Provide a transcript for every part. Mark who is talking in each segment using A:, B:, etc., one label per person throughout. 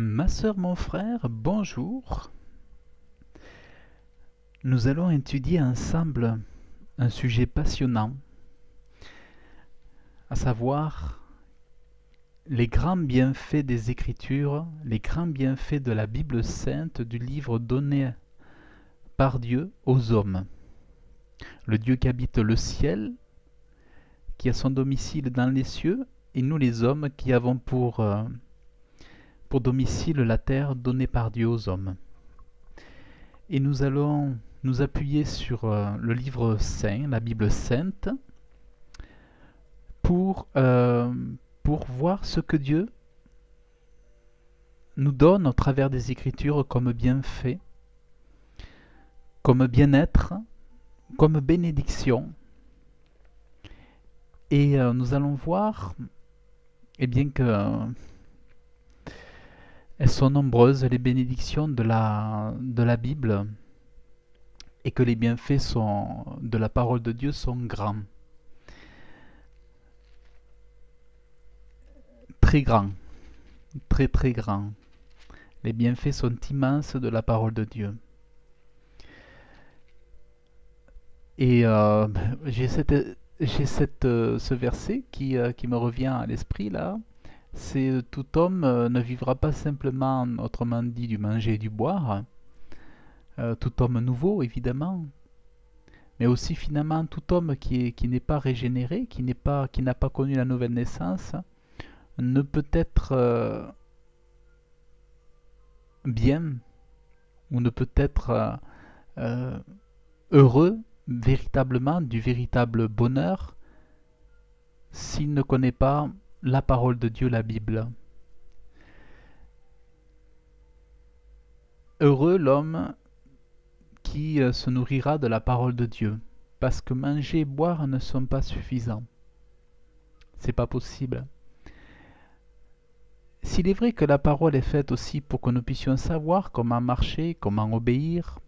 A: Ma sœur, mon frère, bonjour. Nous allons étudier ensemble un sujet passionnant, à savoir les grands bienfaits des Écritures, les grands bienfaits de la Bible sainte, du livre donné par Dieu aux hommes. Le Dieu qui habite le ciel, qui a son domicile dans les cieux, et nous les hommes qui avons pour domicile la terre donnée par Dieu aux hommes. Et nous allons nous appuyer sur le livre saint, la Bible sainte, pour, euh, pour voir ce que Dieu nous donne au travers des Écritures comme bienfait, comme bien-être, comme bénédiction. Et nous allons voir bien que elles sont nombreuses, les bénédictions de la Bible, et que les bienfaits de la parole de Dieu sont grands. Très grands. Très très grands. Les bienfaits sont immenses de la parole de Dieu. Et ce verset qui me revient à l'esprit là. C'est tout homme ne vivra pas simplement, autrement dit, du manger et du boire. Tout homme nouveau, évidemment. Mais aussi finalement tout homme qui n'est pas régénéré, qui n'a pas connu la nouvelle naissance, ne peut être bien ou ne peut être heureux véritablement, du véritable bonheur, s'il ne connaît pas la parole de Dieu, la Bible. Heureux l'homme qui se nourrira de la parole de Dieu, parce que manger et boire ne sont pas suffisants. C'est pas possible. S'il est vrai que la parole est faite aussi pour que nous puissions savoir comment marcher, comment obéir,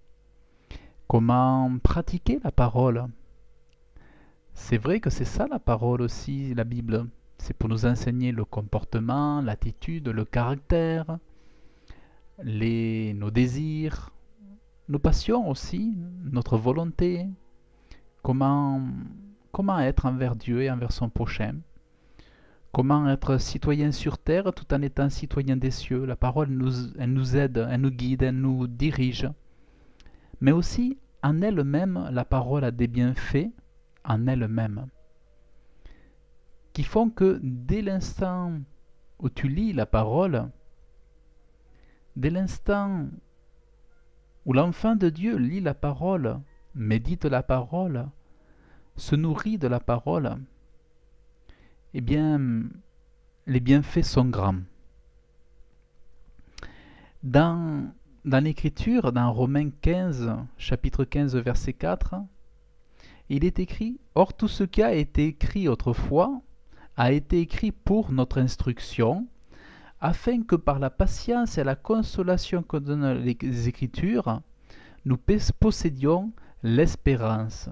A: comment pratiquer la parole, c'est vrai que c'est ça la parole aussi, la Bible. C'est pour nous enseigner le comportement, l'attitude, le caractère, nos désirs, nos passions aussi, notre volonté, comment, comment être envers Dieu et envers son prochain, comment être citoyen sur terre tout en étant citoyen des cieux. La parole elle nous aide, elle nous guide, elle nous dirige. Mais aussi, en elle-même, la parole a des bienfaits en elle-même qui font que dès l'instant où tu lis la parole, dès l'instant où l'enfant de Dieu lit la parole, médite la parole, se nourrit de la parole, eh bien, les bienfaits sont grands. Dans l'Écriture, dans Romains 15, chapitre 15, verset 4, il est écrit « Or tout ce qui a été écrit autrefois a été écrit pour notre instruction, afin que par la patience et la consolation que donnent les Écritures, nous possédions l'espérance. »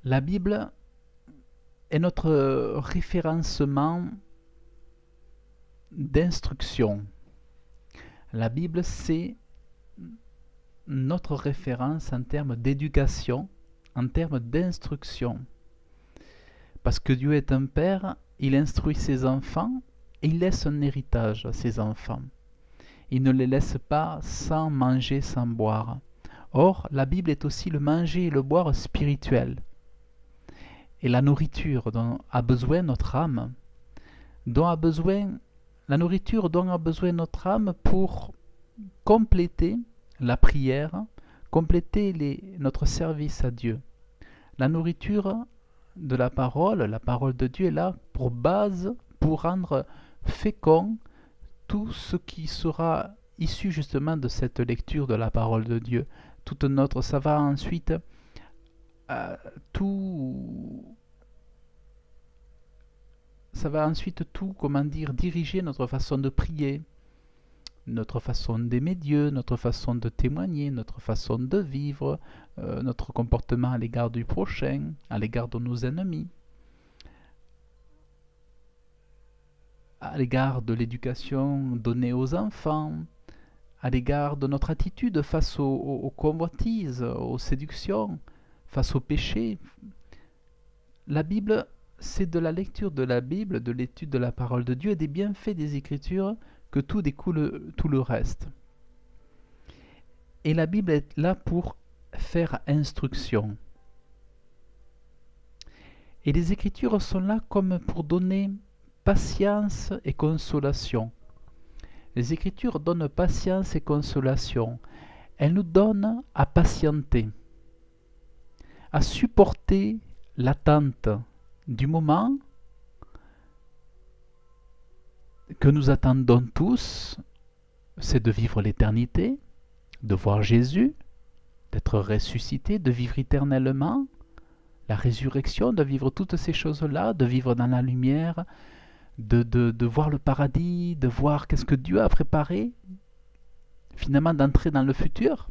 A: La Bible est notre référencement d'instruction. La Bible, c'est notre référence en termes d'éducation, en termes d'instruction. Parce que Dieu est un père, il instruit ses enfants et il laisse un héritage à ses enfants. Il ne les laisse pas sans manger, sans boire. Or, la Bible est aussi le manger et le boire spirituel. Et la nourriture dont a besoin notre âme, la nourriture dont a besoin notre âme pour compléter la prière, compléter notre service à Dieu. La nourriture de la parole de Dieu est là pour base, pour rendre fécond tout ce qui sera issu justement de cette lecture de la parole de Dieu. Ça va ensuite tout comment dire, diriger notre façon de prier, notre façon d'aimer Dieu, notre façon de témoigner, notre façon de vivre, notre comportement à l'égard du prochain, à l'égard de nos ennemis. à l'égard de l'éducation donnée aux enfants, à l'égard de notre attitude face aux convoitises, aux séductions, face au péché. La Bible, c'est de la lecture de la Bible, de l'étude de la parole de Dieu et des bienfaits des Écritures que tout découle tout le reste. Et la Bible est là pour faire instruction. Et les Écritures sont là comme pour donner patience et consolation. Les Écritures donnent patience et consolation. Elles nous donnent à patienter, à supporter l'attente du moment que nous attendons tous, c'est de vivre l'éternité, de voir Jésus, d'être ressuscité, de vivre éternellement, la résurrection, de vivre toutes ces choses-là, de vivre dans la lumière, de voir le paradis, de voir qu'est-ce que Dieu a préparé, finalement d'entrer dans le futur,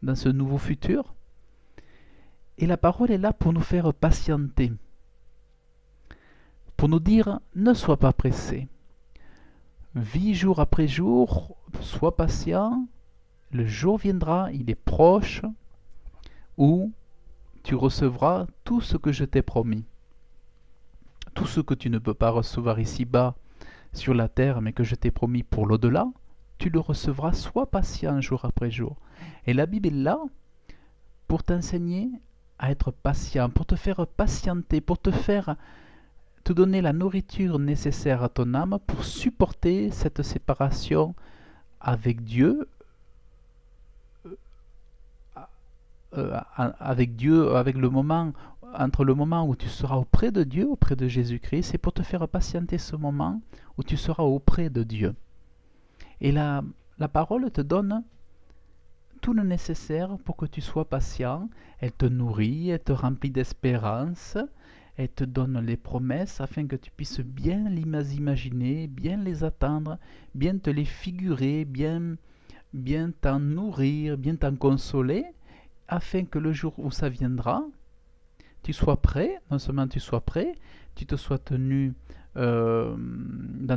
A: dans ce nouveau futur. Et la parole est là pour nous faire patienter, pour nous dire ne sois pas pressé, vis jour après jour, sois patient, le jour viendra, il est proche, où tu recevras tout ce que je t'ai promis. Tout ce que tu ne peux pas recevoir ici-bas sur la terre, mais que je t'ai promis pour l'au-delà, tu le recevras, sois patient jour après jour. Et la Bible est là pour t'enseigner à être patient, pour te faire patienter, pour te donner la nourriture nécessaire à ton âme pour supporter cette séparation avec Dieu, avec le moment, entre le moment où tu seras auprès de Dieu, auprès de Jésus-Christ, c'est pour te faire patienter ce moment où tu seras auprès de Dieu. Et la parole te donne tout le nécessaire pour que tu sois patient. Elle te nourrit, elle te remplit d'espérance, elle te donne les promesses afin que tu puisses bien les imaginer, bien les attendre, bien te les figurer, bien t'en nourrir, bien t'en consoler, afin que le jour où ça viendra, tu sois prêt, non seulement tu sois prêt, tu te sois tenu dans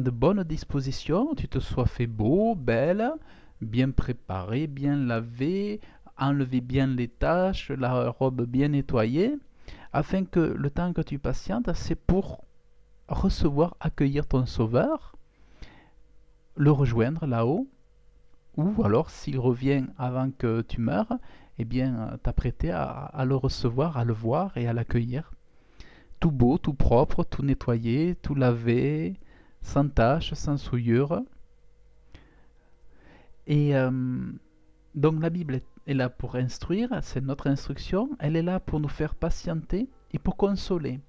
A: de bonnes dispositions, tu te sois fait beau, belle, bien préparé, bien lavé, enlevé bien les taches, la robe bien nettoyée, afin que le temps que tu patientes, c'est pour recevoir, accueillir ton Sauveur, le rejoindre là-haut, ou alors s'il revient avant que tu meurs, eh bien t'apprêter à le recevoir, à le voir et à l'accueillir. Tout beau, tout propre, tout nettoyé, tout lavé, sans tache, sans souillure. Et donc la Bible est là pour instruire, c'est notre instruction, elle est là pour nous faire patienter et pour consoler.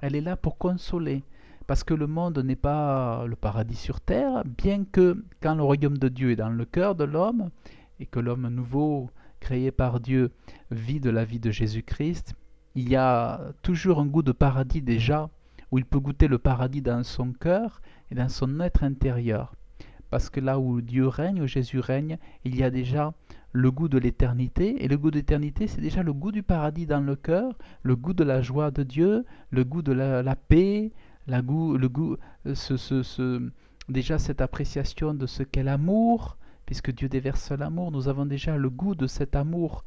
A: Elle est là pour consoler, parce que le monde n'est pas le paradis sur terre, bien que quand le royaume de Dieu est dans le cœur de l'homme, et que l'homme nouveau, créé par Dieu, vit de la vie de Jésus-Christ, il y a toujours un goût de paradis déjà, où il peut goûter le paradis dans son cœur et dans son être intérieur. Parce que là où Dieu règne, où Jésus règne, il y a déjà le goût de l'éternité, et le goût d'éternité, c'est déjà le goût du paradis dans le cœur, le goût de la joie de Dieu, le goût de la paix, déjà cette appréciation de ce qu'est l'amour, puisque Dieu déverse l'amour, nous avons déjà le goût de cet amour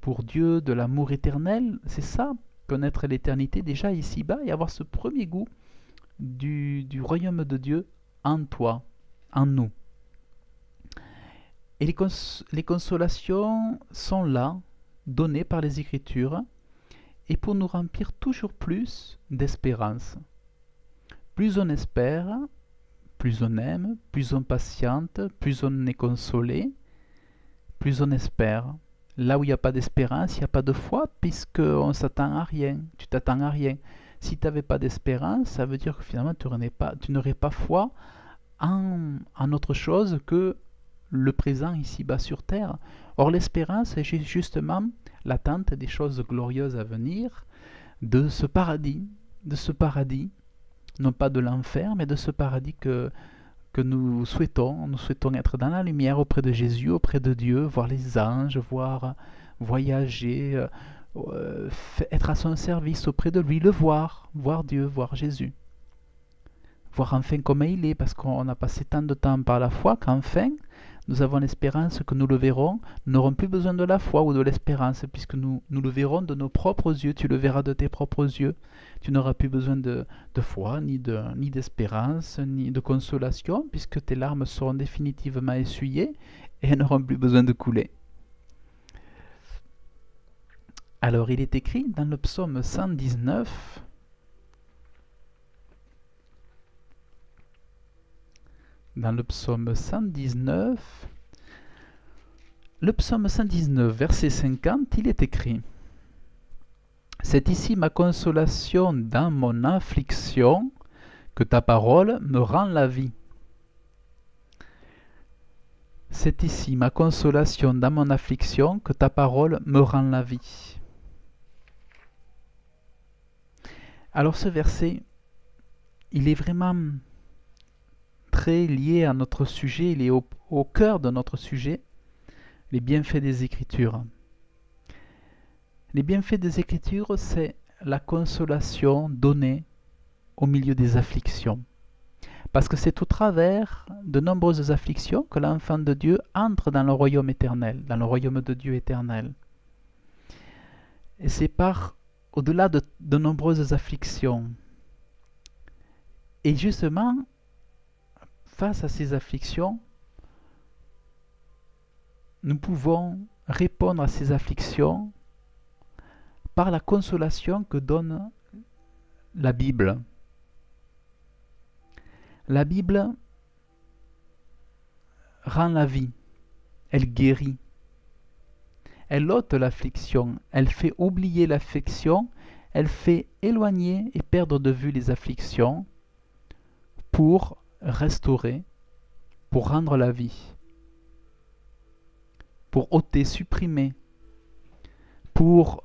A: pour Dieu, de l'amour éternel. C'est ça, connaître l'éternité déjà ici-bas et avoir ce premier goût du royaume de Dieu en toi, en nous. Et les consolations sont là, données par les Écritures, et pour nous remplir toujours plus d'espérance. Plus on espère, plus on aime, plus on patiente, plus on est consolé, plus on espère. Là où il n'y a pas d'espérance, il n'y a pas de foi, puisqu'on ne s'attend à rien, tu t'attends à rien. Si tu n'avais pas d'espérance, ça veut dire que finalement tu n'aurais pas foi en autre chose que le présent ici-bas sur terre. Or l'espérance, c'est justement l'attente des choses glorieuses à venir, de ce paradis, non pas de l'enfer, mais de ce paradis que nous souhaitons. Nous souhaitons être dans la lumière auprès de Jésus, auprès de Dieu, voir les anges, voir voyager, être à son service auprès de lui, le voir Dieu, voir Jésus. voir enfin comment il est, parce qu'on a passé tant de temps par la foi qu'enfin, nous avons l'espérance que nous le verrons. Nous n'aurons plus besoin de la foi ou de l'espérance, puisque nous le verrons de nos propres yeux. Tu le verras de tes propres yeux. Tu n'auras plus besoin de foi, ni d'espérance, ni de consolation, puisque tes larmes seront définitivement essuyées et elles n'auront plus besoin de couler. Alors il est écrit dans le psaume 119, le psaume 119, verset 50, il est écrit: C'est ici ma consolation dans mon affliction, que ta parole me rend la vie. C'est ici ma consolation dans mon affliction, que ta parole me rend la vie. Alors ce verset, il est vraiment très lié à notre sujet, il est au cœur de notre sujet, les bienfaits des Écritures. Les bienfaits des Écritures, c'est la consolation donnée au milieu des afflictions. Parce que c'est au travers de nombreuses afflictions que l'enfant de Dieu entre dans le royaume éternel, dans le royaume de Dieu éternel. Et c'est au-delà de nombreuses afflictions. Et justement, face à ces afflictions, nous pouvons répondre à ces afflictions par la consolation que donne la Bible. La Bible rend la vie, elle guérit, elle ôte l'affliction, elle fait oublier l'affliction, elle fait éloigner et perdre de vue les afflictions pour restaurer, pour rendre la vie, pour ôter, supprimer, pour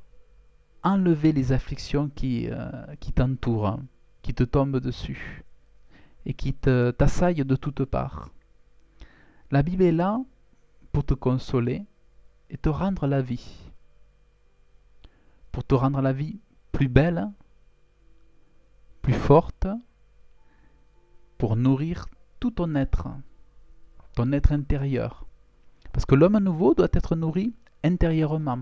A: enlever les afflictions qui t'entourent, qui te tombent dessus et qui t'assaillent de toutes parts. La Bible est là pour te consoler et te rendre la vie. Pour te rendre la vie plus belle, plus forte, pour nourrir tout ton être intérieur. Parce que l'homme nouveau doit être nourri intérieurement.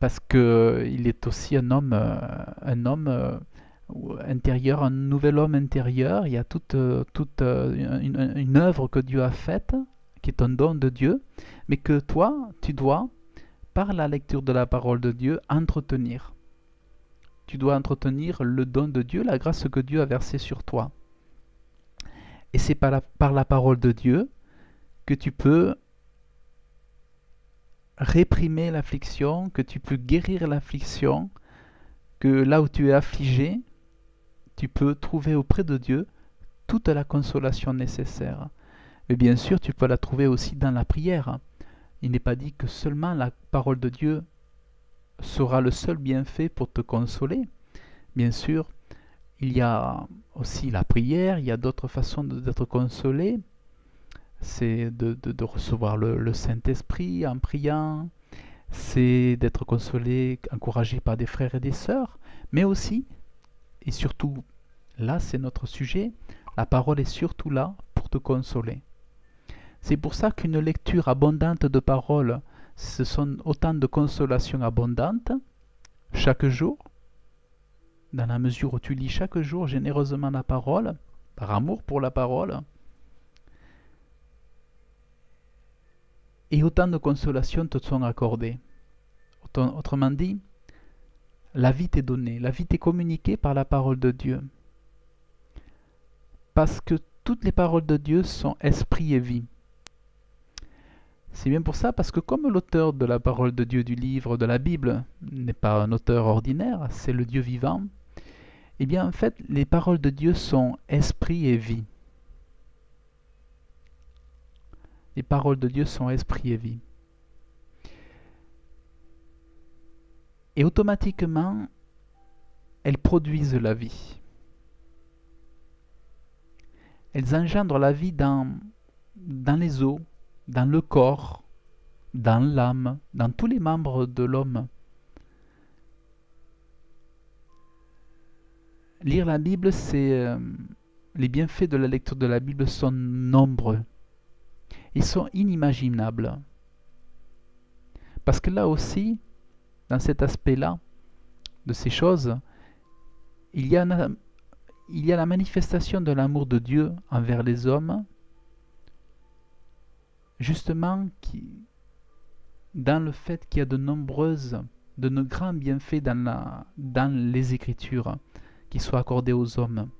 A: Parce qu'il est aussi un homme intérieur, un nouvel homme intérieur. Il y a toute une œuvre que Dieu a faite, qui est un don de Dieu, mais que toi, tu dois, par la lecture de la parole de Dieu, entretenir. Tu dois entretenir le don de Dieu, la grâce que Dieu a versée sur toi. Et c'est par la parole de Dieu que tu peux réprimer l'affliction, que tu peux guérir l'affliction, que là où tu es affligé, tu peux trouver auprès de Dieu toute la consolation nécessaire. Mais bien sûr, tu peux la trouver aussi dans la prière. Il n'est pas dit que seulement la parole de Dieu sera le seul bienfait pour te consoler. Bien sûr, il y a aussi la prière, il y a d'autres façons d'être consolé. C'est de recevoir le Saint-Esprit en priant, c'est d'être consolé, encouragé par des frères et des sœurs, mais aussi, et surtout, là c'est notre sujet, la parole est surtout là pour te consoler. C'est pour ça qu'une lecture abondante de paroles, ce sont autant de consolations abondantes chaque jour, dans la mesure où tu lis chaque jour généreusement la parole, par amour pour la parole, et autant de consolations te sont accordées. Autrement dit, la vie t'est donnée, la vie t'est communiquée par la parole de Dieu. Parce que toutes les paroles de Dieu sont esprit et vie. C'est bien pour ça, parce que comme l'auteur de la parole de Dieu du livre de la Bible n'est pas un auteur ordinaire, c'est le Dieu vivant, eh bien en fait, les paroles de Dieu sont esprit et vie. Les paroles de Dieu sont esprit et vie. Et automatiquement, elles produisent la vie. Elles engendrent la vie dans les os, dans le corps, dans l'âme, dans tous les membres de l'homme. Lire la Bible, les bienfaits de la lecture de la Bible sont nombreux. Ils sont inimaginables. Parce que là aussi, dans cet aspect-là, de ces choses, il y a la manifestation de l'amour de Dieu envers les hommes, justement dans le fait qu'il y a de grands bienfaits dans les Écritures qui sont accordés aux hommes.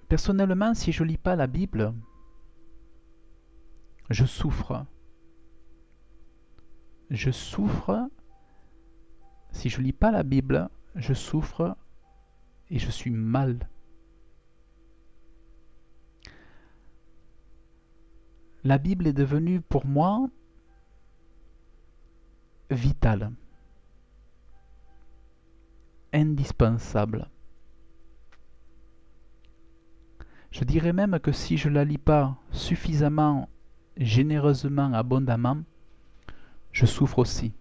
A: Personnellement, si je ne lis pas la Bible, je souffre. Je souffre. Si je ne lis pas la Bible, je souffre et je suis mal. La Bible est devenue pour moi vitale, indispensable. Je dirais même que si je ne la lis pas suffisamment, généreusement, abondamment, je souffre aussi.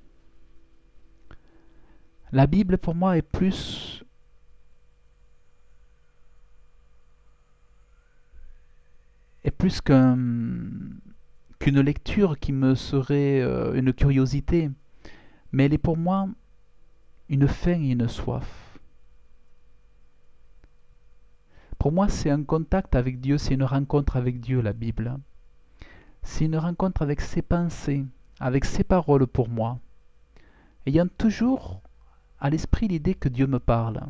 A: La Bible pour moi est plus qu'une lecture qui me serait une curiosité, mais elle est pour moi une faim et une soif. Pour moi, c'est un contact avec Dieu, c'est une rencontre avec Dieu, la Bible. C'est une rencontre avec ses pensées, avec ses paroles pour moi, ayant toujours à l'esprit l'idée que Dieu me parle,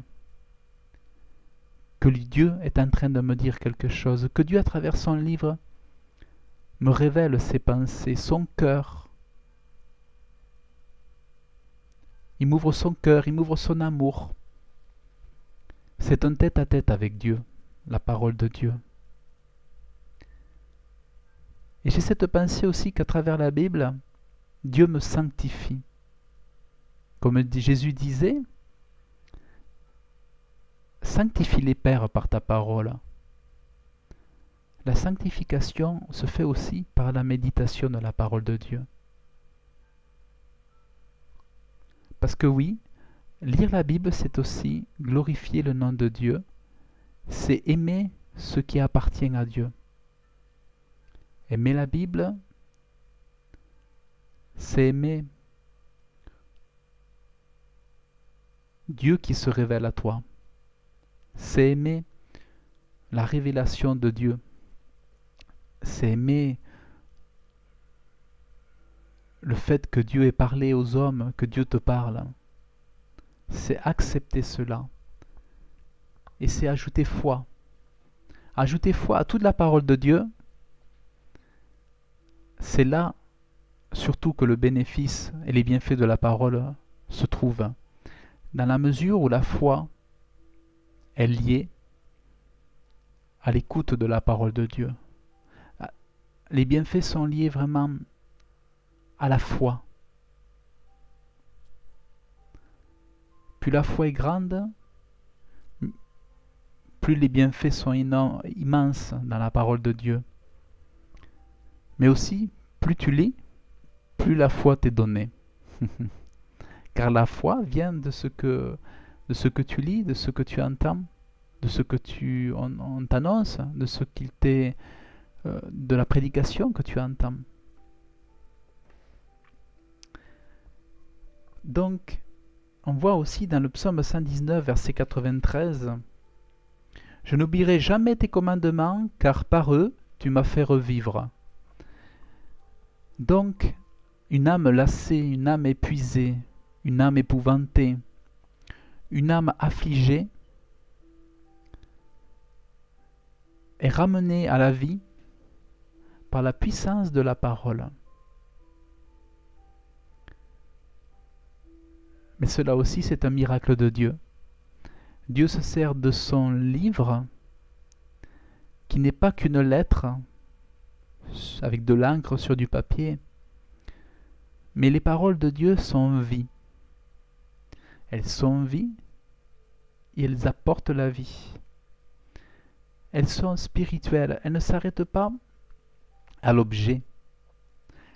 A: que Dieu est en train de me dire quelque chose, que Dieu, à travers son livre, me révèle ses pensées, son cœur. Il m'ouvre son cœur, il m'ouvre son amour. C'est un tête-à-tête avec Dieu, la parole de Dieu. Et j'ai cette pensée aussi qu'à travers la Bible, Dieu me sanctifie. Comme Jésus disait, sanctifie-les, Père, par ta parole. La sanctification se fait aussi par la méditation de la parole de Dieu. Parce que oui, lire la Bible, c'est aussi glorifier le nom de Dieu, c'est aimer ce qui appartient à Dieu. Aimer la Bible, c'est aimer Dieu qui se révèle à toi. C'est aimer la révélation de Dieu. C'est aimer le fait que Dieu ait parlé aux hommes, que Dieu te parle. C'est accepter cela. Et c'est ajouter foi. Ajouter foi à toute la parole de Dieu, c'est là surtout que le bénéfice et les bienfaits de la parole se trouvent. Dans la mesure où la foi est liée à l'écoute de la parole de Dieu. Les bienfaits sont liés vraiment à la foi. Plus la foi est grande, plus les bienfaits sont immenses dans la parole de Dieu. Mais aussi, plus tu lis, plus la foi t'est donnée. Car la foi vient de ce que tu lis, de ce que tu entends, de ce que on t'annonce, de ce qu'il t'est, de la prédication que tu entends. Donc, on voit aussi dans le psaume 119, verset 93, « Je n'oublierai jamais tes commandements, car par eux tu m'as fait revivre. » Donc, une âme lassée, une âme épuisée, une âme épouvantée, une âme affligée est ramenée à la vie par la puissance de la parole. Mais cela aussi, c'est un miracle de Dieu. Dieu se sert de son livre, qui n'est pas qu'une lettre, avec de l'encre sur du papier, mais les paroles de Dieu sont vie. Elles sont vie et elles apportent la vie. Elles sont spirituelles, elles ne s'arrêtent pas à l'objet.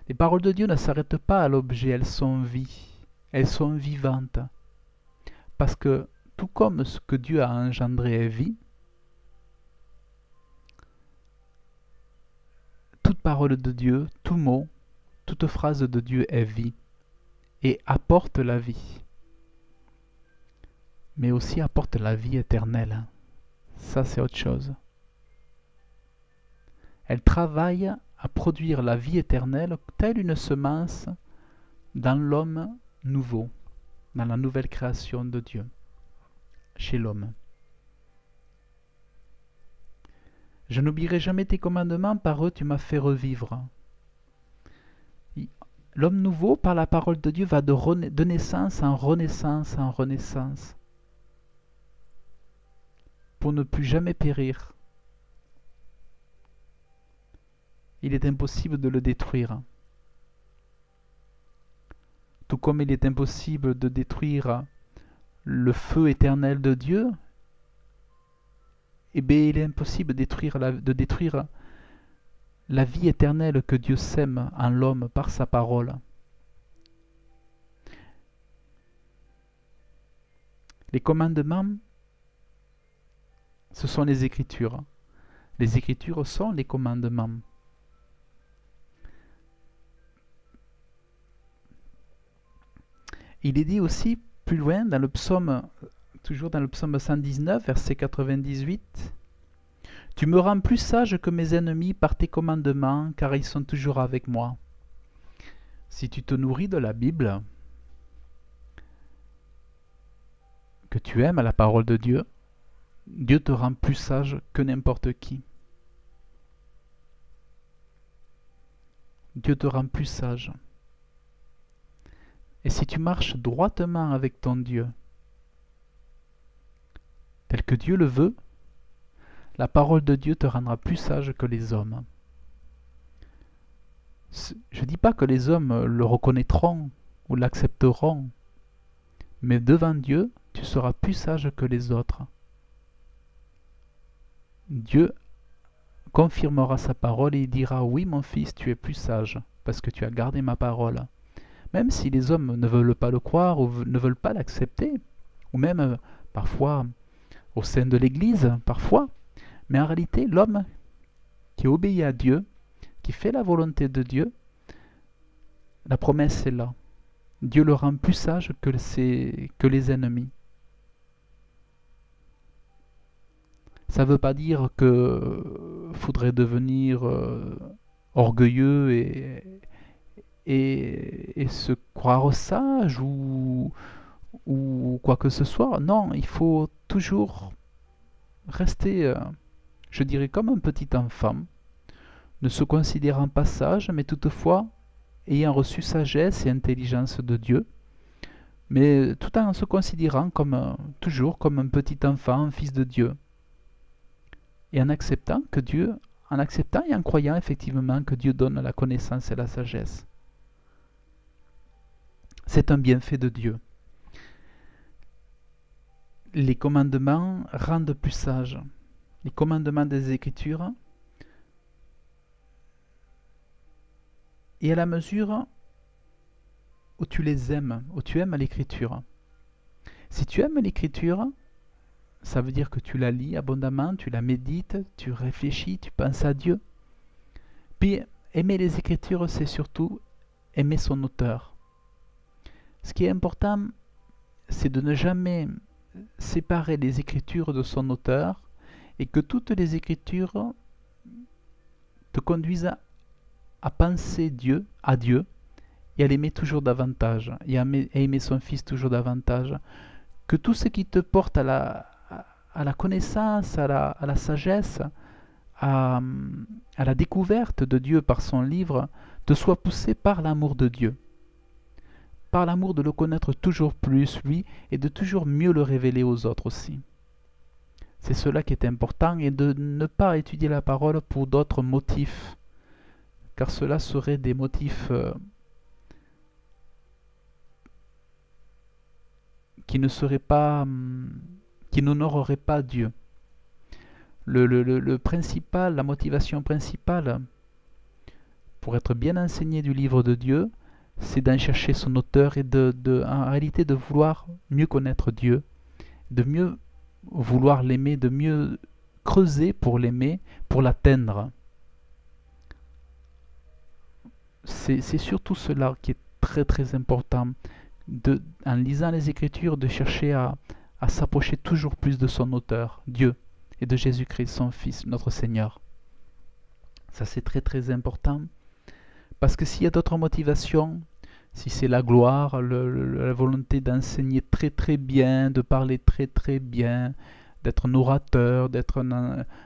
A: Les paroles de Dieu ne s'arrêtent pas à l'objet, elles sont vie, elles sont vivantes. Parce que tout comme ce que Dieu a engendré est vie, toute parole de Dieu, tout mot, toute phrase de Dieu est vie et apporte la vie, mais aussi apporte la vie éternelle. Ça, c'est autre chose. Elle travaille à produire la vie éternelle telle une semence dans l'homme nouveau, dans la nouvelle création de Dieu, chez l'homme. Je n'oublierai jamais tes commandements, par eux tu m'as fait revivre. L'homme nouveau, par la parole de Dieu, va de naissance en renaissance en renaissance, pour ne plus jamais périr. Il est impossible de le détruire. Tout comme il est impossible de détruire le feu éternel de Dieu, eh bien, il est impossible de détruire la vie éternelle que Dieu sème en l'homme par sa parole. Les commandements, ce sont les Écritures. Les Écritures sont les commandements. Il est dit aussi plus loin dans le psaume, toujours dans le psaume 119, verset 98, « Tu me rends plus sage que mes ennemis par tes commandements, car ils sont toujours avec moi. » Si tu te nourris de la Bible, que tu aimes la parole de Dieu, Dieu te rend plus sage que n'importe qui. Dieu te rend plus sage. Et si tu marches droitement avec ton Dieu, tel que Dieu le veut, la parole de Dieu te rendra plus sage que les hommes. Je ne dis pas que les hommes le reconnaîtront ou l'accepteront, mais devant Dieu, tu seras plus sage que les autres. Dieu confirmera sa parole et il dira « Oui, mon fils, tu es plus sage, parce que tu as gardé ma parole. » Même si les hommes ne veulent pas le croire ou ne veulent pas l'accepter, ou même parfois au sein de l'Église, parfois, mais en réalité, l'homme qui obéit à Dieu, qui fait la volonté de Dieu, la promesse est là. Dieu le rend plus sage que les ennemis. Ça ne veut pas dire qu'il faudrait devenir orgueilleux et se croire sage ou quoi que ce soit. Non, il faut toujours rester, je dirais, comme un petit enfant, ne se considérant pas sage, mais toutefois ayant reçu sagesse et intelligence de Dieu, mais tout en se considérant toujours comme un petit enfant, un fils de Dieu, et en acceptant et en croyant effectivement que Dieu donne la connaissance et la sagesse. C'est un bienfait de Dieu. Les commandements rendent plus sage. Les commandements des Écritures, et à la mesure où tu les aimes, où tu aimes l'Écriture. Si tu aimes l'Écriture, ça veut dire que tu la lis abondamment, tu la médites, tu réfléchis, tu penses à Dieu. Puis aimer les Écritures, c'est surtout aimer son auteur. Ce qui est important, c'est de ne jamais séparer les Écritures de son auteur et que toutes les Écritures te conduisent à penser à Dieu et à l'aimer toujours davantage et à aimer son Fils toujours davantage. Que tout ce qui te porte à la connaissance, à la sagesse, à la découverte de Dieu par son livre, te soit poussé par l'amour de Dieu. Par l'amour de le connaître toujours plus, lui, et de toujours mieux le révéler aux autres aussi. C'est cela qui est important, et de ne pas étudier la parole pour d'autres motifs, car cela serait des motifs qui n'honoreraient pas Dieu. Le principal, la motivation principale pour être bien enseigné du livre de Dieu, c'est d'en chercher son auteur et en réalité de vouloir mieux connaître Dieu de mieux vouloir l'aimer, de mieux creuser pour l'aimer, pour l'atteindre. C'est surtout cela qui est très très important, en lisant les Écritures, de chercher à s'approcher toujours plus de son auteur, Dieu, et de Jésus-Christ, son Fils, notre Seigneur. Ça c'est très très important, parce que s'il y a d'autres motivations, si c'est la gloire, la volonté d'enseigner très très bien, de parler très très bien, d'être un orateur, d'être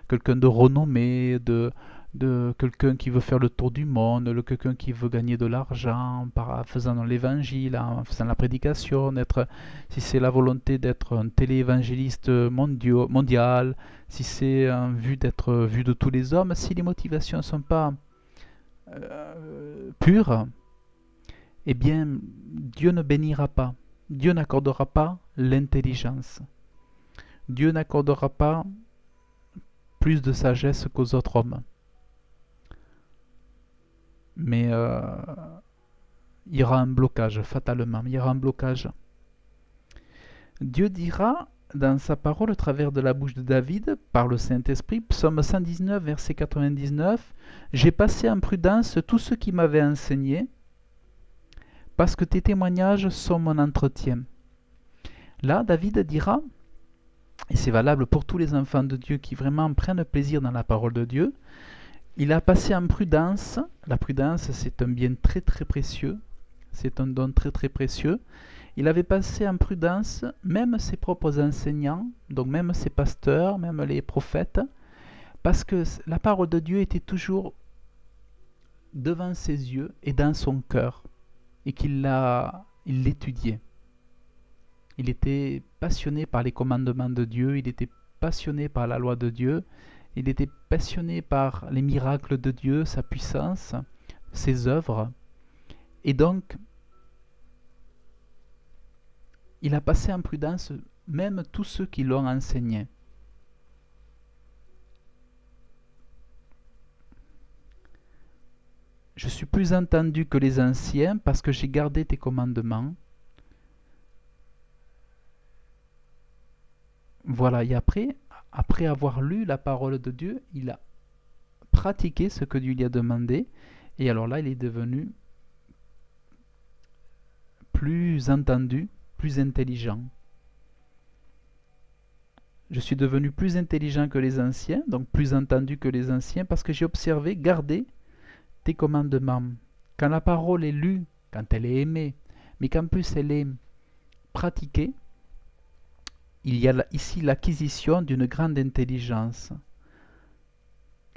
A: quelqu'un de renommé, de quelqu'un qui veut faire le tour du monde, quelqu'un qui veut gagner de l'argent en faisant l'évangile, en faisant la prédication, si c'est la volonté d'être un téléévangéliste mondial, si c'est en vue d'être vu de tous les hommes, si les motivations ne sont pas pures, eh bien, Dieu ne bénira pas. Dieu n'accordera pas l'intelligence. Dieu n'accordera pas plus de sagesse qu'aux autres hommes. Mais il y aura un blocage, fatalement. Il y aura un blocage. Dieu dira dans sa parole, au travers de la bouche de David, par le Saint-Esprit, psaume 119, verset 99, « J'ai passé en prudence tout ce qui m'avait enseigné, parce que tes témoignages sont mon entretien. » Là, David dira, et c'est valable pour tous les enfants de Dieu qui vraiment prennent plaisir dans la parole de Dieu, il a passé en prudence. La prudence, c'est un bien très très précieux, c'est un don très très précieux. Il avait passé en prudence même ses propres enseignants, donc même ses pasteurs, même les prophètes, parce que la parole de Dieu était toujours devant ses yeux et dans son cœur, et il l'étudiait. Il était passionné par les commandements de Dieu, il était passionné par la loi de Dieu, il était passionné par les miracles de Dieu, sa puissance, ses œuvres. Et donc, il a passé en prudence même tous ceux qui l'ont enseigné. Je suis plus entendu que les anciens parce que j'ai gardé tes commandements. Voilà, et après avoir lu la parole de Dieu, il a pratiqué ce que Dieu lui a demandé, et alors là, il est devenu plus entendu, plus intelligent. Je suis devenu plus intelligent que les anciens, donc plus entendu que les anciens, parce que j'ai observé, gardé tes commandements. Quand la parole est lue, quand elle est aimée, mais qu'en plus elle est pratiquée, il y a ici l'acquisition d'une grande intelligence.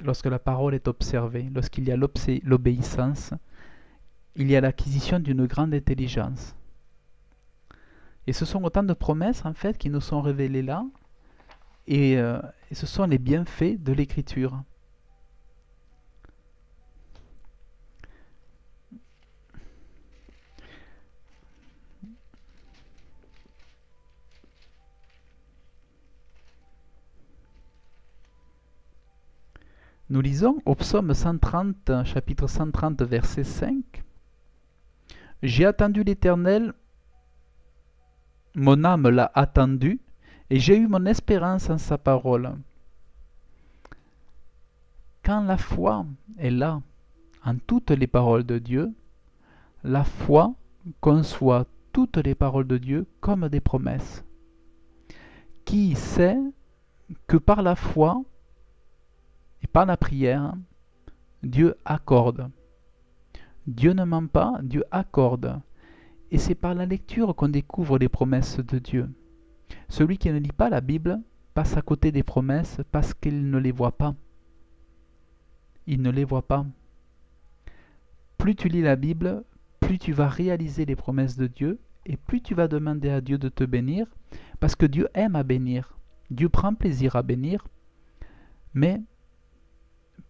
A: Lorsque la parole est observée, lorsqu'il y a l'obéissance, il y a l'acquisition d'une grande intelligence. Et ce sont autant de promesses en fait qui nous sont révélées là, et ce sont les bienfaits de l'écriture. Nous lisons au psaume 130, chapitre 130, verset 5. « J'ai attendu l'Éternel, mon âme l'a attendu, et j'ai eu mon espérance en sa parole. » Quand la foi est là, en toutes les paroles de Dieu, la foi conçoit toutes les paroles de Dieu comme des promesses. Qui sait que par la foi et par la prière, Dieu accorde. Dieu ne ment pas, Dieu accorde. Et c'est par la lecture qu'on découvre les promesses de Dieu. Celui qui ne lit pas la Bible passe à côté des promesses parce qu'il ne les voit pas. Il ne les voit pas. Plus tu lis la Bible, plus tu vas réaliser les promesses de Dieu et plus tu vas demander à Dieu de te bénir, parce que Dieu aime à bénir. Dieu prend plaisir à bénir, mais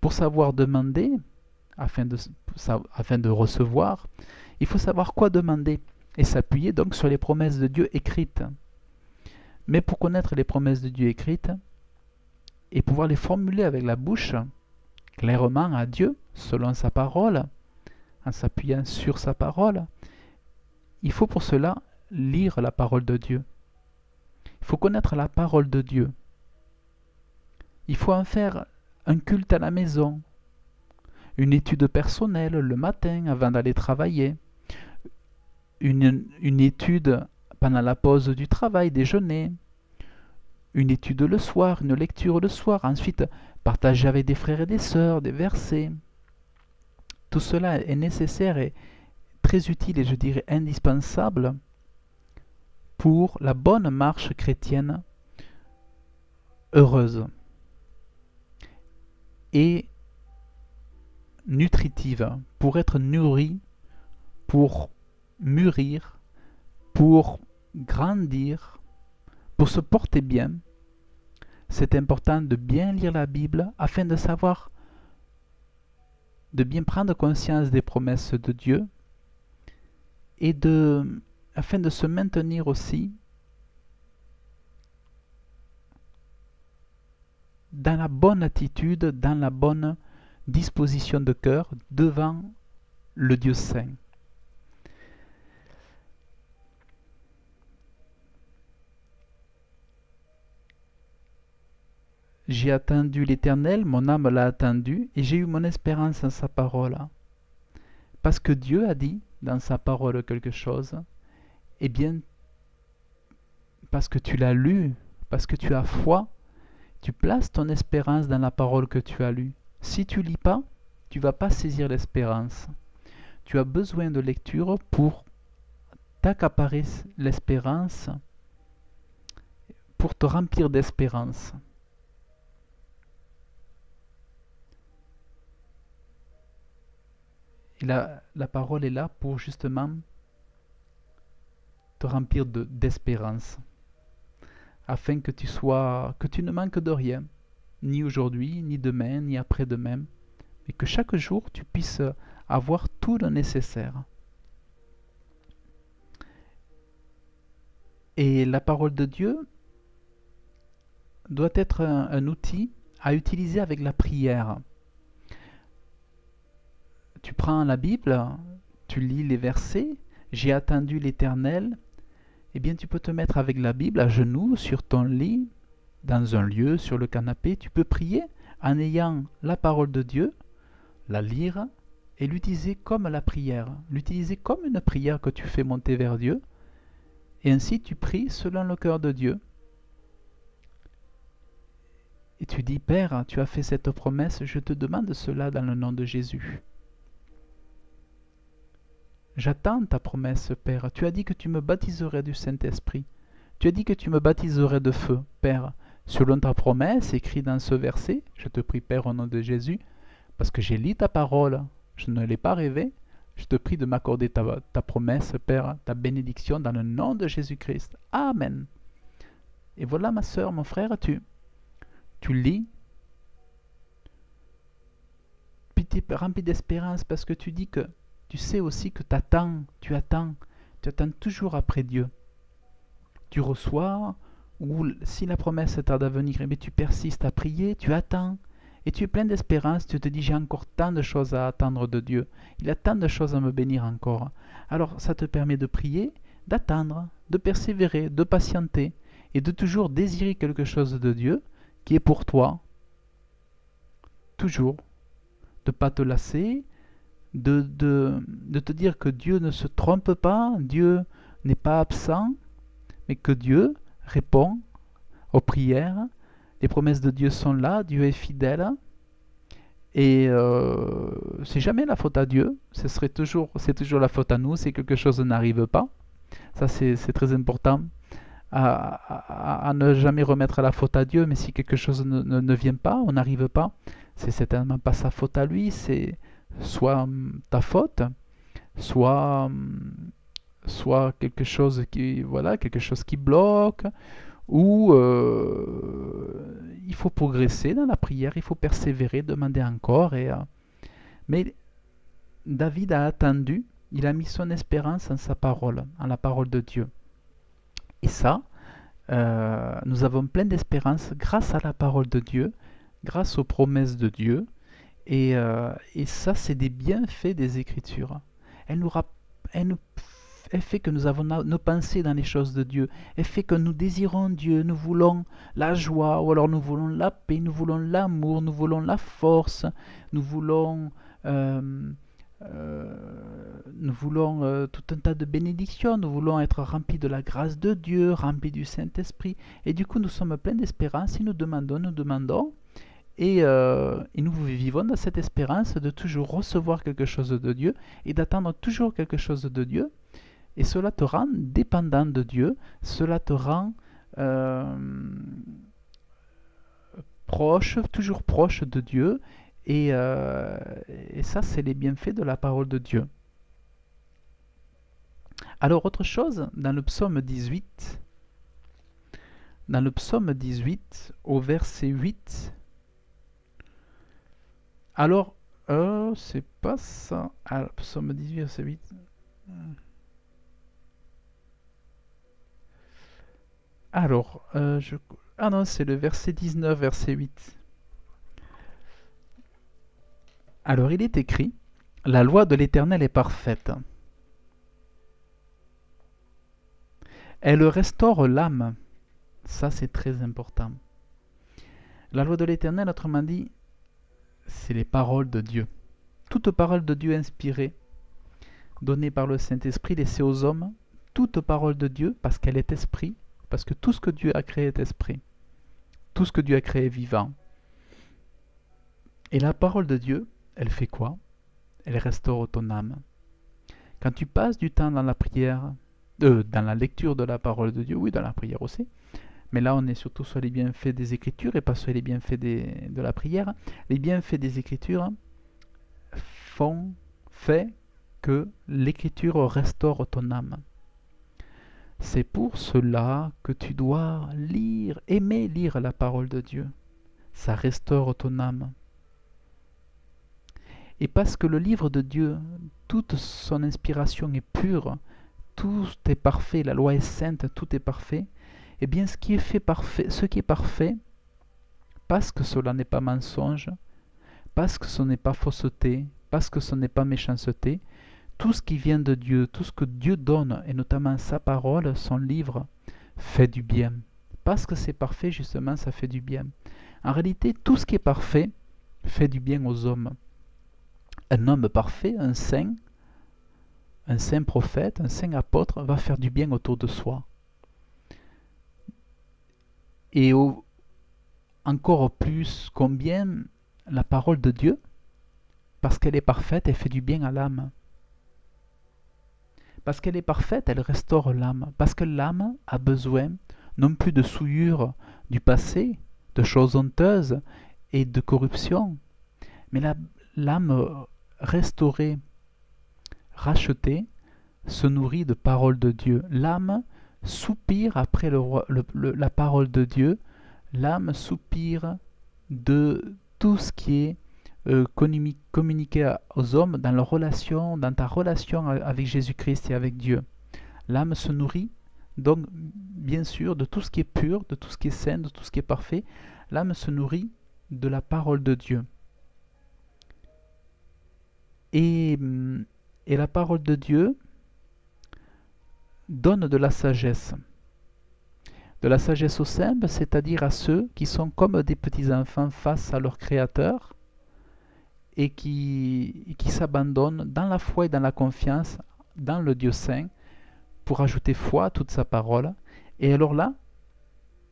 A: pour savoir demander, afin de recevoir, il faut savoir quoi demander et s'appuyer donc sur les promesses de Dieu écrites. Mais pour connaître les promesses de Dieu écrites et pouvoir les formuler avec la bouche, clairement à Dieu, selon sa parole, en s'appuyant sur sa parole, il faut pour cela lire la parole de Dieu. Il faut connaître la parole de Dieu. Il faut en faire un culte à la maison, une étude personnelle le matin avant d'aller travailler, une étude pendant la pause du travail, déjeuner, une étude le soir, une lecture le soir, ensuite partager avec des frères et des sœurs des versets. Tout cela est nécessaire et très utile et je dirais indispensable pour la bonne marche chrétienne heureuse et nutritive, pour être nourri, pour mûrir, pour grandir, pour se porter bien. C'est important de bien lire la Bible afin de savoir, de bien prendre conscience des promesses de Dieu et afin de se maintenir aussi dans la bonne attitude, dans la bonne disposition de cœur devant le Dieu saint. J'ai attendu l'Éternel, mon âme l'a attendu, et j'ai eu mon espérance en sa parole. Parce que Dieu a dit dans sa parole quelque chose, eh bien, parce que tu l'as lu, parce que tu as foi, tu places ton espérance dans la parole que tu as lue. Si tu lis pas, tu vas pas saisir l'espérance. Tu as besoin de lecture pour t'accaparer l'espérance, pour te remplir d'espérance. Et la parole est là pour justement te remplir d'espérance, afin que tu ne manques de rien, ni aujourd'hui, ni demain, ni après-demain, mais que chaque jour tu puisses avoir tout le nécessaire. Et la parole de Dieu doit être un outil à utiliser avec la prière. Tu prends la Bible, tu lis les versets, j'ai attendu l'Éternel, eh bien tu peux te mettre avec la Bible à genoux sur ton lit, dans un lieu, sur le canapé, tu peux prier en ayant la parole de Dieu, la lire et l'utiliser comme la prière, l'utiliser comme une prière que tu fais monter vers Dieu, et ainsi tu pries selon le cœur de Dieu. Et tu dis, Père, tu as fait cette promesse, je te demande cela dans le nom de Jésus. J'attends ta promesse, Père. Tu as dit que tu me baptiserais du Saint-Esprit. Tu as dit que tu me baptiserais de feu, Père. Selon ta promesse, écrite dans ce verset, je te prie, Père, au nom de Jésus, parce que j'ai lu ta parole, je ne l'ai pas rêvée, je te prie de m'accorder ta promesse, Père, ta bénédiction dans le nom de Jésus-Christ. Amen. Et voilà, ma sœur, mon frère, tu lis, puis tu es rempli d'espérance parce que tu dis que tu sais aussi que tu attends toujours après Dieu. Tu reçois, ou si la promesse tarde à venir, eh bien tu persistes à prier, tu attends, et tu es plein d'espérance, tu te dis j'ai encore tant de choses à attendre de Dieu, il a tant de choses à me bénir encore. Alors ça te permet de prier, d'attendre, de persévérer, de patienter, et de toujours désirer quelque chose de Dieu qui est pour toi, toujours, de ne pas te lasser, de te dire que Dieu ne se trompe pas, Dieu n'est pas absent, mais que Dieu répond aux prières. Les promesses de Dieu sont là, Dieu est fidèle, et c'est jamais la faute à Dieu, c'est toujours la faute à nous si quelque chose n'arrive pas. Ça c'est très important à ne jamais remettre la faute à Dieu, mais si quelque chose ne vient pas, on n'arrive pas, c'est certainement pas sa faute à lui, c'est soit ta faute, soit quelque chose qui bloque, ou il faut progresser dans la prière, il faut persévérer, demander encore. Mais David a attendu, il a mis son espérance en sa parole, en la parole de Dieu. Et ça, nous avons plein d'espérance grâce à la parole de Dieu, grâce aux promesses de Dieu. Et ça, c'est des bienfaits des Écritures. Elles nous elle fait que nous avons nos pensées dans les choses de Dieu. Elle fait que nous désirons Dieu, nous voulons la joie, ou alors nous voulons la paix, nous voulons l'amour, nous voulons la force, nous voulons, euh, tout un tas de bénédictions, nous voulons être remplis de la grâce de Dieu, remplis du Saint-Esprit. Et du coup, nous sommes pleins d'espérance et nous demandons. Et nous vivons dans cette espérance de toujours recevoir quelque chose de Dieu et d'attendre toujours quelque chose de Dieu. Et cela te rend dépendant de Dieu, cela te rend proche, toujours proche de Dieu. Et ça, c'est les bienfaits de la parole de Dieu. Alors, autre chose, dans le psaume 18, au verset 8, alors, c'est pas ça. Alors, psaume 18, verset 8. Alors, ah non, c'est le verset 19, verset 8. Alors, il est écrit, la loi de l'Éternel est parfaite. Elle restaure l'âme. Ça, c'est très important. La loi de l'Éternel, autrement dit, c'est les paroles de Dieu. Toute parole de Dieu inspirée, donnée par le Saint-Esprit, laissée aux hommes, toute parole de Dieu, parce qu'elle est esprit, parce que tout ce que Dieu a créé est esprit. Tout ce que Dieu a créé est vivant. Et la parole de Dieu, elle fait quoi? Elle restaure ton âme. Quand tu passes du temps dans la prière, dans la lecture de la parole de Dieu, oui, dans la prière aussi, mais là on est surtout sur les bienfaits des Écritures et pas sur les bienfaits de la prière. Les bienfaits des Écritures fait que l'Écriture restaure ton âme. C'est pour cela que tu dois aimer lire la parole de Dieu. Ça restaure ton âme. Et parce que le livre de Dieu, toute son inspiration est pure, tout est parfait, la loi est sainte, tout est parfait, eh bien ce qui est parfait, parce que cela n'est pas mensonge, parce que ce n'est pas fausseté, parce que ce n'est pas méchanceté, tout ce qui vient de Dieu, tout ce que Dieu donne, et notamment sa parole, son livre, fait du bien. Parce que c'est parfait, justement, ça fait du bien. En réalité, tout ce qui est parfait fait du bien aux hommes. Un homme parfait, un saint prophète, un saint apôtre, va faire du bien autour de soi. Et encore plus, combien la parole de Dieu, parce qu'elle est parfaite, elle fait du bien à l'âme. Parce qu'elle est parfaite, elle restaure l'âme. Parce que l'âme a besoin non plus de souillure du passé, de choses honteuses et de corruption, mais l'âme restaurée, rachetée, se nourrit de parole de Dieu. L'âme soupire après la parole de Dieu. L'âme soupire de tout ce qui est communiqué aux hommes dans leur relation, dans ta relation avec Jésus-Christ et avec Dieu. L'âme se nourrit donc bien sûr de tout ce qui est pur, de tout ce qui est saint, de tout ce qui est parfait. L'âme se nourrit de la parole de Dieu. Et la parole de Dieu donne de la sagesse. De la sagesse aux simples, c'est-à-dire à ceux qui sont comme des petits-enfants face à leur Créateur et qui s'abandonnent dans la foi et dans la confiance dans le Dieu saint pour ajouter foi à toute sa parole. Et alors là,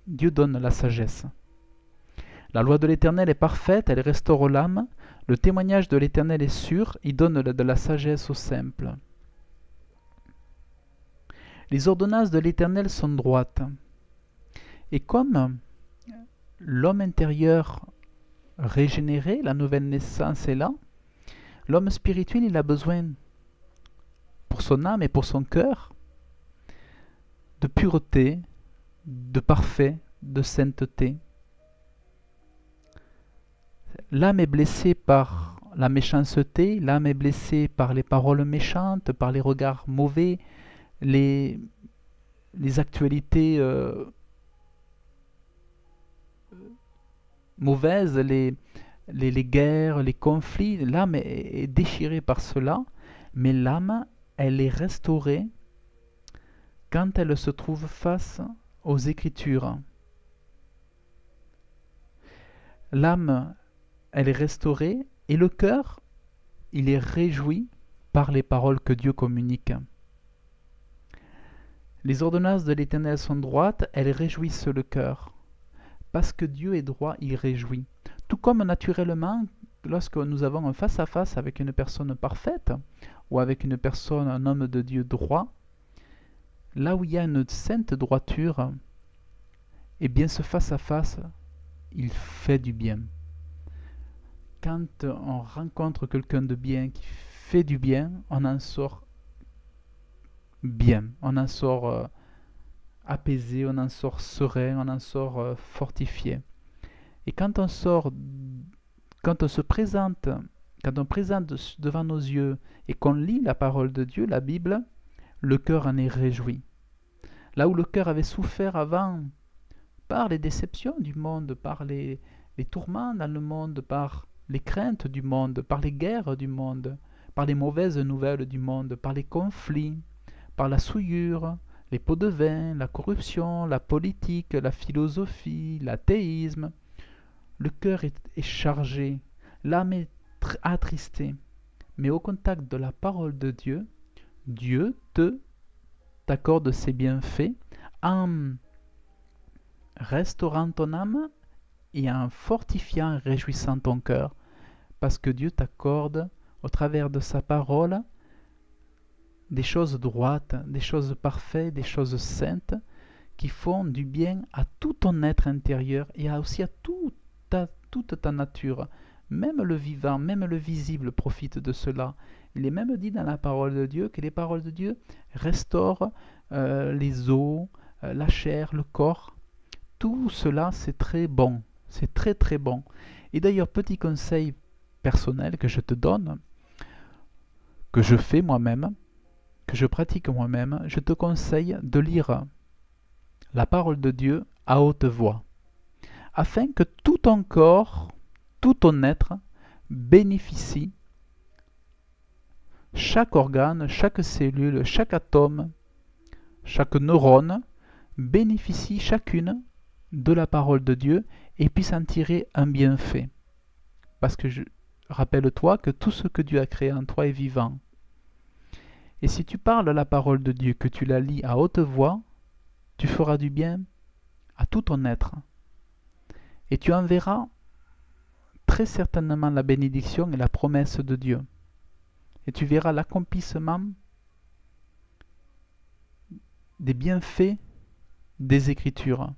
A: Dieu donne la sagesse. La loi de l'Éternel est parfaite, elle restaure l'âme. Le témoignage de l'Éternel est sûr, il donne de la sagesse aux simples. Les ordonnances de l'Éternel sont droites. Et comme l'homme intérieur régénéré, la nouvelle naissance est là, l'homme spirituel, il a besoin, pour son âme et pour son cœur, de pureté, de parfait, de sainteté. L'âme est blessée par la méchanceté, l'âme est blessée par les paroles méchantes, par les regards mauvais, les actualités mauvaises, les guerres, les conflits. L'âme est déchirée par cela, mais l'âme, elle est restaurée quand elle se trouve face aux Écritures, l'âme, elle est restaurée et le cœur, il est réjoui par les paroles que Dieu communique. Les ordonnances de l'Éternel sont droites, elles réjouissent le cœur. Parce que Dieu est droit, il réjouit. Tout comme naturellement, lorsque nous avons un face-à-face avec une personne parfaite, ou avec une personne, un homme de Dieu droit, là où il y a une sainte droiture, eh bien ce face-à-face, il fait du bien. Quand on rencontre quelqu'un de bien qui fait du bien, on en sort bien, on en sort apaisé, on en sort serein, on en sort fortifié. Et quand on sort, quand on se présente, quand on présente devant nos yeux et qu'on lit la parole de Dieu, la Bible, le cœur en est réjoui. Là où le cœur avait souffert avant par les déceptions du monde, par les tourments dans le monde, par les craintes du monde, par les guerres du monde, par les mauvaises nouvelles du monde, par les conflits, par la souillure, les pots de vin, la corruption, la politique, la philosophie, l'athéisme. Le cœur est chargé, l'âme est attristée. Mais au contact de la parole de Dieu, Dieu t'accorde ses bienfaits en restaurant ton âme et en fortifiant et réjouissant ton cœur, parce que Dieu t'accorde, au travers de sa parole, des choses droites, des choses parfaites, des choses saintes, qui font du bien à tout ton être intérieur et aussi à toute ta nature. Même le vivant, même le visible profite de cela. Il est même dit dans la parole de Dieu que les paroles de Dieu restaurent les os, la chair, le corps. Tout cela, c'est très bon. C'est très très bon. Et d'ailleurs, petit conseil personnel que je te donne, que je fais moi-même, que je pratique moi-même, je te conseille de lire la parole de Dieu à haute voix, afin que tout ton corps, tout ton être bénéficie, chaque organe, chaque cellule, chaque atome, chaque neurone bénéficie chacune de la parole de Dieu et puisse en tirer un bienfait. Parce que rappelle-toi que tout ce que Dieu a créé en toi est vivant. Et si tu parles la parole de Dieu, que tu la lis à haute voix, tu feras du bien à tout ton être. Et tu en verras très certainement la bénédiction et la promesse de Dieu. Et tu verras l'accomplissement des bienfaits des Écritures.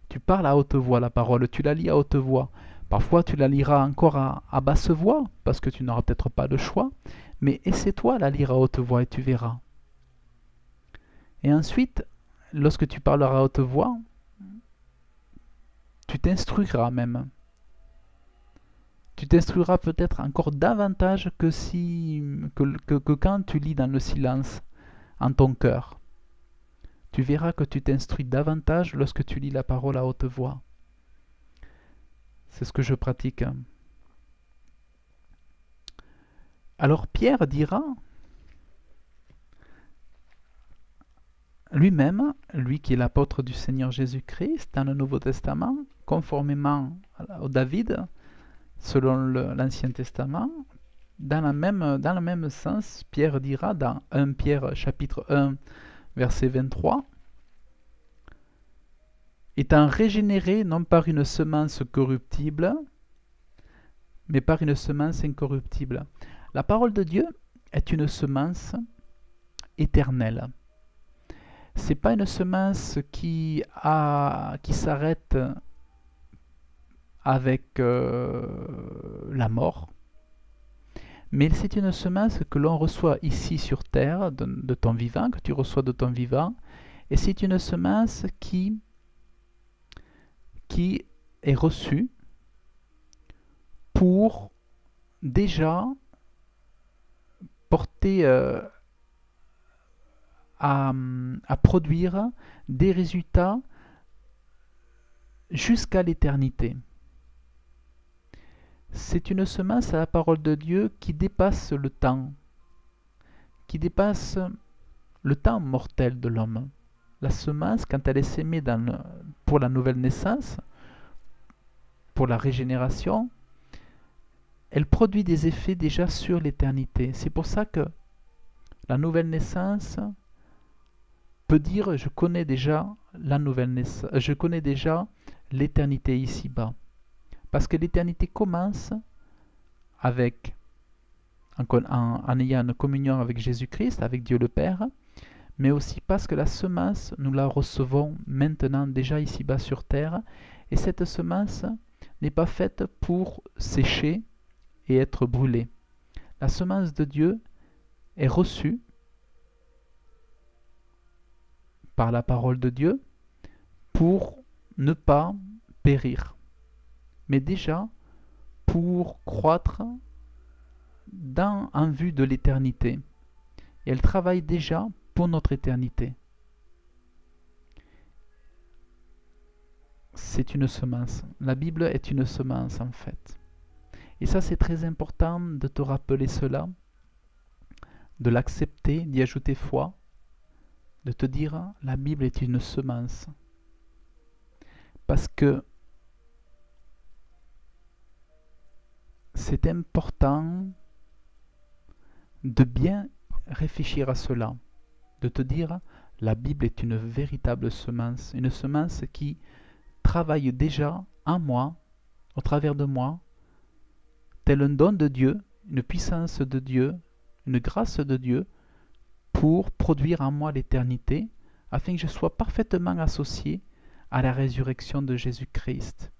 A: Tu parles à haute voix la parole, tu la lis à haute voix. Parfois tu la liras encore à basse voix, parce que tu n'auras peut-être pas le choix, mais essaie-toi à la lire à haute voix et tu verras. Et ensuite, lorsque tu parleras à haute voix, tu t'instruiras même. Tu t'instruiras peut-être encore davantage que quand tu lis dans le silence, en ton cœur. Tu verras que tu t'instruis davantage lorsque tu lis la parole à haute voix. C'est ce que je pratique. Alors Pierre dira, lui-même, lui qui est l'apôtre du Seigneur Jésus-Christ dans le Nouveau Testament, conformément au David, selon l'Ancien Testament, dans le même sens, Pierre dira dans 1 Pierre chapitre 1, verset 23, étant régénéré non par une semence corruptible, mais par une semence incorruptible. La parole de Dieu est une semence éternelle. C'est pas une semence qui s'arrête avec la mort, mais c'est une semence que l'on reçoit ici sur terre de ton vivant, que tu reçois de ton vivant, et c'est une semence qui est reçue pour déjà porter à produire des résultats jusqu'à l'éternité. C'est une semence à la parole de Dieu qui dépasse le temps, qui dépasse le temps mortel de l'homme. La semence, quand elle est sémée pour la nouvelle naissance, pour la régénération, elle produit des effets déjà sur l'éternité. C'est pour ça que la nouvelle naissance peut dire je connais déjà la nouvelle naissance, je connais déjà l'éternité ici-bas. Parce que l'éternité commence avec en ayant une communion avec Jésus-Christ, avec Dieu le Père, mais aussi parce que la semence, nous la recevons maintenant déjà ici-bas sur terre, et cette semence n'est pas faite pour sécher et être brûlée. La semence de Dieu est reçue par la parole de Dieu pour ne pas périr, mais déjà pour croître en vue de l'éternité. Et elle travaille déjà pour notre éternité. C'est une semence. La Bible est une semence en fait. Et ça, c'est très important de te rappeler cela, de l'accepter, d'y ajouter foi, de te dire la Bible est une semence. Parce que c'est important de bien réfléchir à cela, de te dire la Bible est une véritable semence, une semence qui travaille déjà en moi, au travers de moi, tel un don de Dieu, une puissance de Dieu, une grâce de Dieu, pour produire en moi l'éternité, afin que je sois parfaitement associé à la résurrection de Jésus-Christ,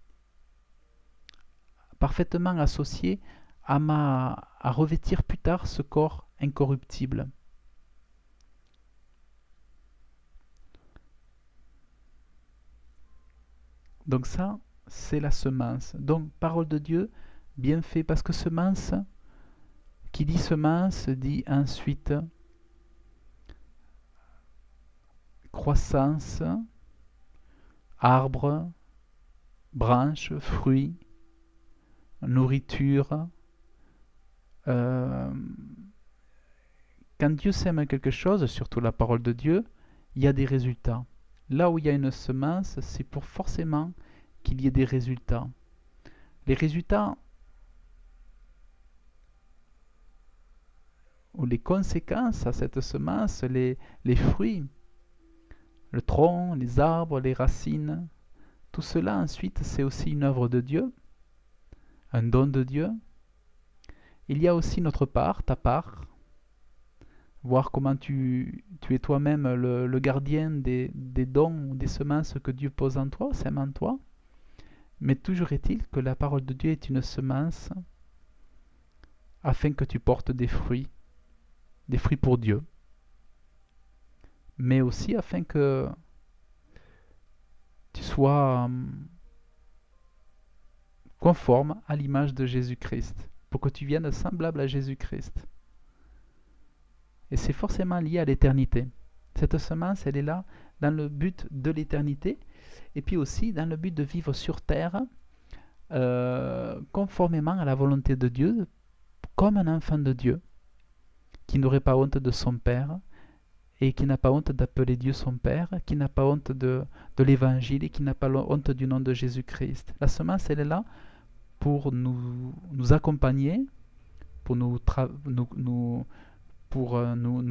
A: parfaitement associé à revêtir plus tard ce corps incorruptible. Donc ça, c'est la semence. Donc, parole de Dieu, bien fait, parce que semence, qui dit semence, dit ensuite croissance, arbre, branche, fruit, nourriture. Quand Dieu sème quelque chose, surtout la parole de Dieu, il y a des résultats. Là où il y a une semence, c'est pour forcément qu'il y ait des résultats. Les résultats ou les conséquences à cette semence, les fruits, le tronc, les arbres, les racines, tout cela ensuite c'est aussi une œuvre de Dieu, un don de Dieu. Il y a aussi notre part, ta part, voir comment tu es toi-même le gardien des dons ou des semences que Dieu pose en toi, sème en toi. Mais toujours est-il que la parole de Dieu est une semence afin que tu portes des fruits pour Dieu, mais aussi afin que tu sois conforme à l'image de Jésus-Christ, pour que tu viennes semblable à Jésus-Christ. Et c'est forcément lié à l'éternité. Cette semence, elle est là dans le but de l'éternité, et puis aussi dans le but de vivre sur terre conformément à la volonté de Dieu, comme un enfant de Dieu, qui n'aurait pas honte de son Père, et qui n'a pas honte d'appeler Dieu son Père, qui n'a pas honte de l'Évangile, et qui n'a pas honte du nom de Jésus-Christ. La semence, elle est là pour nous accompagner, pour nous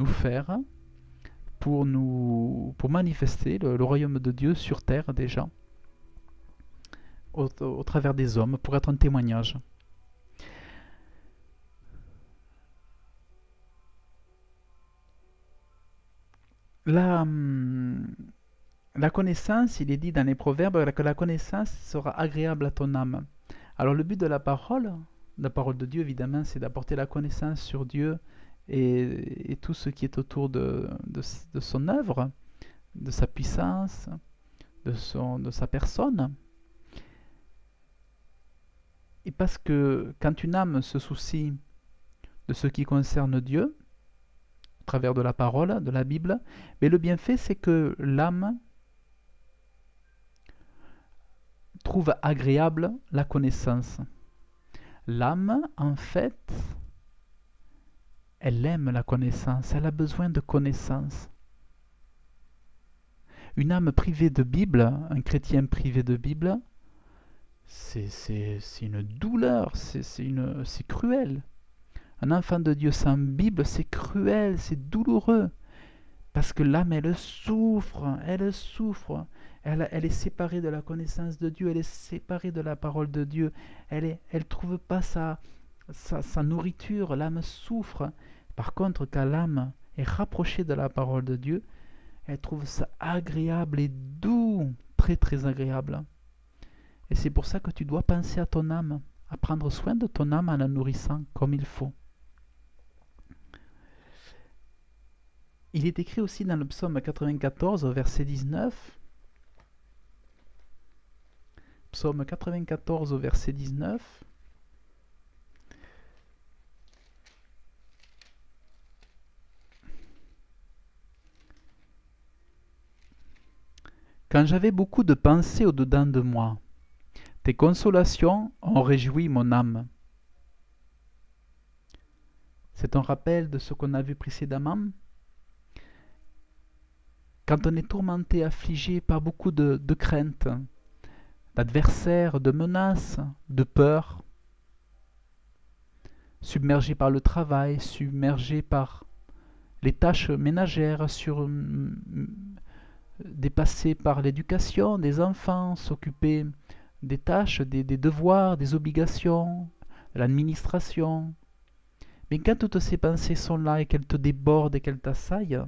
A: faire, pour manifester le royaume de Dieu sur terre déjà, au travers des hommes, pour être un témoignage. La connaissance, il est dit dans les proverbes que la connaissance sera agréable à ton âme. Alors le but de la parole de Dieu évidemment, c'est d'apporter la connaissance sur Dieu et tout ce qui est autour de son œuvre, de sa puissance, de sa personne. Et parce que quand une âme se soucie de ce qui concerne Dieu, au travers de la parole, de la Bible, mais le bienfait, c'est que l'âme trouve agréable la connaissance. L'âme, en fait, elle aime la connaissance, elle a besoin de connaissance. Une âme privée de Bible, un chrétien privé de Bible, c'est une douleur, c'est cruel. Un enfant de Dieu sans Bible, c'est cruel, c'est douloureux. Parce que l'âme, elle souffre, elle souffre. Elle est séparée de la connaissance de Dieu, elle est séparée de la parole de Dieu. Elle trouve pas sa nourriture, l'âme souffre. Par contre, quand l'âme est rapprochée de la parole de Dieu, elle trouve ça agréable et doux, très très agréable. Et c'est pour ça que tu dois penser à ton âme, à prendre soin de ton âme en la nourrissant comme il faut. Il est écrit aussi dans le psaume 94, verset 19. Psaume 94, verset 19. Quand j'avais beaucoup de pensées au-dedans de moi, tes consolations ont réjoui mon âme. C'est un rappel de ce qu'on a vu précédemment. Quand on est tourmenté, affligé par beaucoup de craintes, d'adversaires, de menaces, de peurs, submergé par le travail, submergé par les tâches ménagères, dépassé par l'éducation des enfants, s'occuper des tâches, des devoirs, des obligations, l'administration. Mais quand toutes ces pensées sont là et qu'elles te débordent et qu'elles t'assaillent,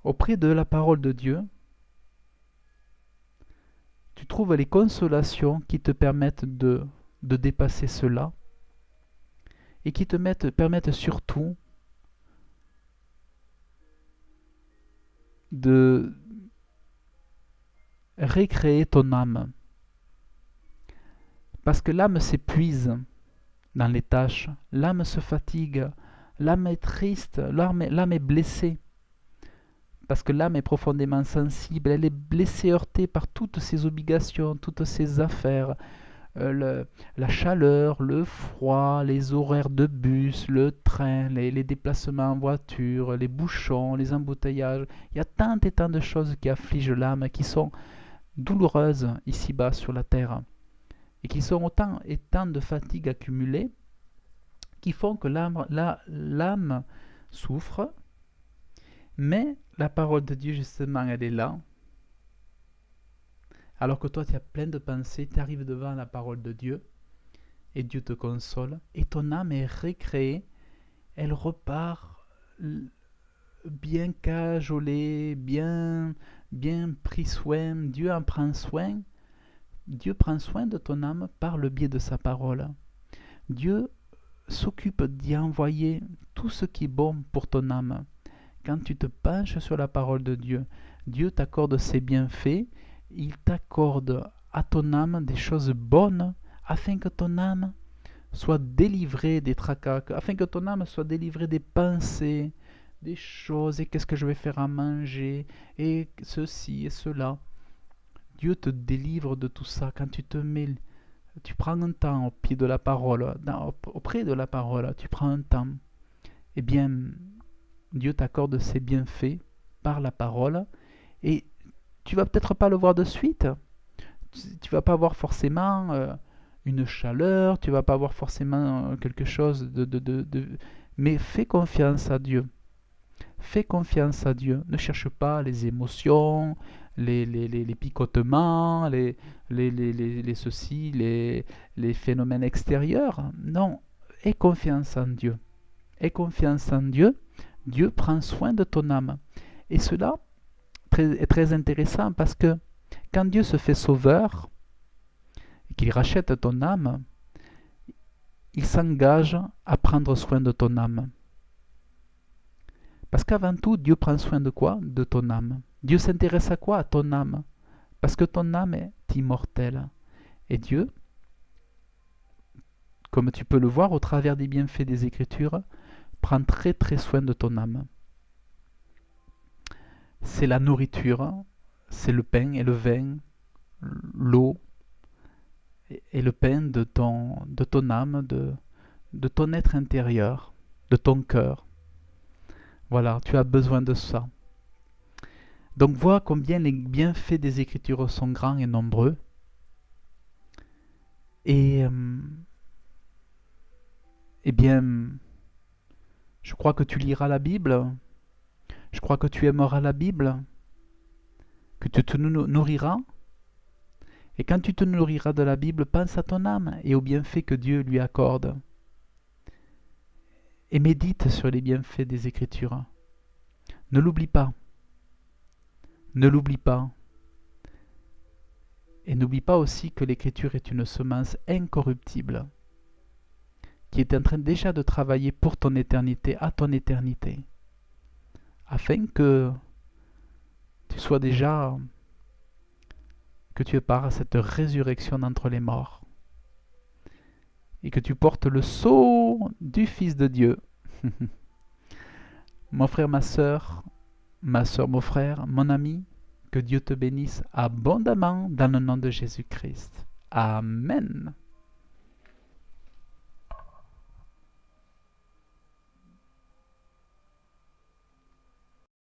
A: auprès de la parole de Dieu, tu trouves les consolations qui te permettent de dépasser cela et qui te permettent surtout de récréer ton âme. Parce que l'âme s'épuise dans les tâches, l'âme se fatigue, l'âme est triste, l'âme est blessée. Parce que l'âme est profondément sensible, elle est blessée, heurtée par toutes ses obligations, toutes ses affaires, la chaleur, le froid, les horaires de bus, le train, les déplacements en voiture, les bouchons, les embouteillages. Il y a tant et tant de choses qui affligent l'âme, qui sont douloureuses ici-bas sur la terre, et qui sont autant et tant de fatigues accumulées, qui font que l'âme souffre. Mais la parole de Dieu, justement, elle est là. Alors que toi, tu as plein de pensées, tu arrives devant la parole de Dieu, et Dieu te console, et ton âme est récréée, elle repart bien cajolée, bien pris soin, Dieu en prend soin. Dieu prend soin de ton âme par le biais de sa parole. Dieu s'occupe d'y envoyer tout ce qui est bon pour ton âme. Quand tu te penches sur la parole de Dieu, Dieu t'accorde ses bienfaits, il t'accorde à ton âme des choses bonnes afin que ton âme soit délivrée des tracas, afin que ton âme soit délivrée des pensées, des choses, et qu'est-ce que je vais faire à manger, et ceci et cela. Dieu te délivre de tout ça quand tu te mets, tu prends un temps au pied de la parole, auprès de la parole, tu prends un temps. Eh bien, Dieu t'accorde ses bienfaits par la parole, et tu vas peut-être pas le voir de suite. Tu vas pas voir forcément une chaleur, tu vas pas voir forcément quelque chose mais fais confiance à Dieu. Fais confiance à Dieu. Ne cherche pas les émotions, les picotements, les ceci, les phénomènes extérieurs. Non, aie confiance en Dieu. Aie confiance en Dieu. Dieu prend soin de ton âme. Et cela est très intéressant parce que quand Dieu se fait sauveur et qu'il rachète ton âme, il s'engage à prendre soin de ton âme. Parce qu'avant tout, Dieu prend soin de quoi? De ton âme. Dieu s'intéresse à quoi? À ton âme. Parce que ton âme est immortelle. Et Dieu, comme tu peux le voir au travers des bienfaits des Écritures, prend très très soin de ton âme. C'est la nourriture, c'est le pain et le vin, l'eau et le pain de ton âme, de ton être intérieur, de ton cœur. Voilà, tu as besoin de ça. Donc vois combien les bienfaits des Écritures sont grands et nombreux. Et eh bien, je crois que tu liras la Bible, je crois que tu aimeras la Bible, que tu te nourriras. Et quand tu te nourriras de la Bible, pense à ton âme et aux bienfaits que Dieu lui accorde. Et médite sur les bienfaits des Écritures. Ne l'oublie pas. Ne l'oublie pas. Et n'oublie pas aussi que l'Écriture est une semence incorruptible qui est en train déjà de travailler pour ton éternité, à ton éternité, afin que tu sois déjà, que tu aies part à cette résurrection d'entre les morts et que tu portes le sceau du Fils de Dieu. Mon frère, ma soeur, mon frère, mon ami, que Dieu te bénisse abondamment dans le nom de Jésus-Christ. Amen.